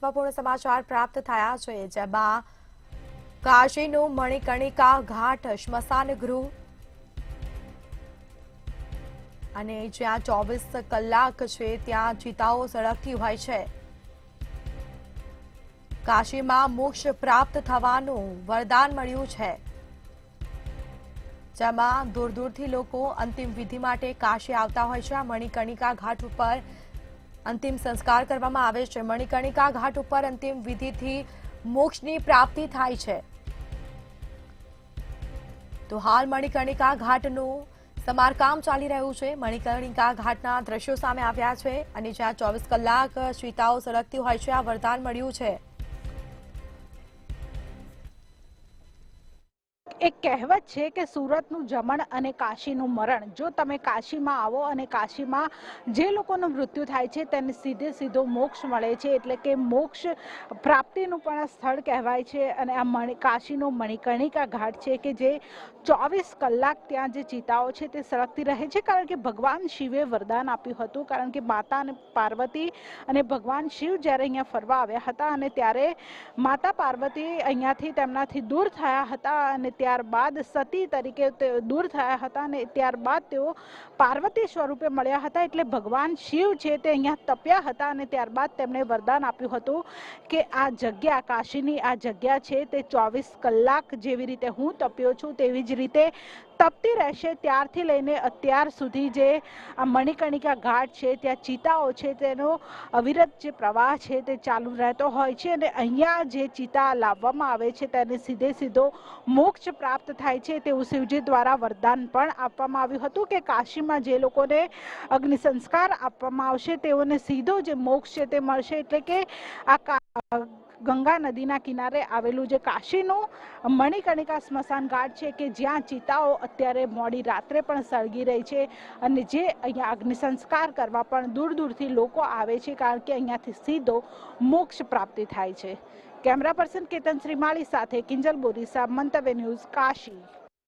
મહત્વપૂર્ણ સમાચાર પ્રાપ્ત થયા છે, જેમાં કાશીનું મણિકર્ણિકા ઘાટ સ્મશાન ગૃહ અને જ્યાં 24 કલાક છે ત્યાં ચિતાઓ સળગતી હોય છે। કાશીમાં મોક્ષ પ્રાપ્ત થવાનું વરદાન મળ્યું છે, જેમાં દૂર દૂરથી લોકો અંતિમ વિધિ માટે કાશી આવતા હોય છે। આ મણિકર્ણિકા ઘાટ ઉપર અંતિમ સંસ્કાર કરવામાં આવે છે। મણિકર્ણિકા ઘાટ ઉપર અંતિમ વિધિથી મોક્ષની પ્રાપ્તિ થાય છે। તો હાલ મણિકર્ણિકા ઘાટનું સમારકામ ચાલી રહ્યું છે। મણિકર્ણિકા ઘાટના દ્રશ્યો સામે આવ્યા છે અને જ્યાં 24 કલાક ચિતાઓ સળગતી હોય છે, આ વરદાન મળ્યું છે। એક કહેવત છે કે સુરતનું જમણ અને કાશીનું મરણ। જો તમે કાશીમાં આવો અને કાશીમાં જે લોકોનું મૃત્યુ થાય છે તેને સીધો મોક્ષ મળે છે, એટલે કે મોક્ષ પ્રાપ્તિનું પણ સ્થળ કહેવાય છે। અને આ કાશીનો મણિકર્ણિકા ઘાટ છે કે જે 24 કલાક ત્યાં જે ચિતાઓ છે તે સળગતી રહે છે, કારણ કે ભગવાન શિવે વરદાન આપ્યું હતું। કારણ કે માતા અને પાર્વતી અને ભગવાન શિવ જ્યારે અહીંયા ફરવા આવ્યા હતા અને ત્યારે માતા પાર્વતી અહીંયાથી તેમનાથી દૂર થયા હતા અને ત્યારબાદ સતી તરીકે દૂર થયા હતા અને ત્યારબાદ તેઓ પાર્વતી સ્વરૂપે મળ્યા હતા। એટલે ભગવાન શિવ છે તે અહીંયા તપ્યા હતા અને ત્યારબાદ તેમણે વરદાન આપ્યું હતું કે આ જગ્યા, કાશીની આ જગ્યા છે તે 24 કલાક જેવી રીતે હું તપ્યો છું તેવી જ રીતે તપતી રહેશે। ત્યારથી લઈને અત્યાર સુધી જે આ મણિકર્ણિકા ઘાટ છે ત્યાં ચિતાઓ છે તેનો અવિરત જે પ્રવાહ છે તે ચાલુ રહેતો હોય છે અને અહીંયા જે ચિતા લાવવામાં આવે છે તેને સીધો મોક્ષ પ્રાપ્ત થાય છે તેવું શિવજી દ્વારા વરદાન પણ આપવામાં આવ્યું હતું કે કાશીમાં જે લોકોને અગ્નિ સંસ્કાર આપવામાં આવશે તેઓને સીધો જે મોક્ષ છે તે મળશે। એટલે કે આ ગંગા નદીના કિનારે આવેલું જે કાશીનું મણિકર્ણિકા સ્મશાન ઘાટ છે કે જ્યાં ચિતાઓ અત્યારે મોડી રાત્રે પણ સળગી રહી છે અને જે અહીંયા અગ્નિ સંસ્કાર કરવા પણ દૂર દૂરથી લોકો આવે છે, કારણ કે અહીંયાથી સીધો મોક્ષ પ્રાપ્તિ થાય છે। કેમેરા પર્સન કેતન શ્રીમાળી સાથે કિંજલ બોરીસા, મંતવ્ય ન્યૂઝ, કાશી।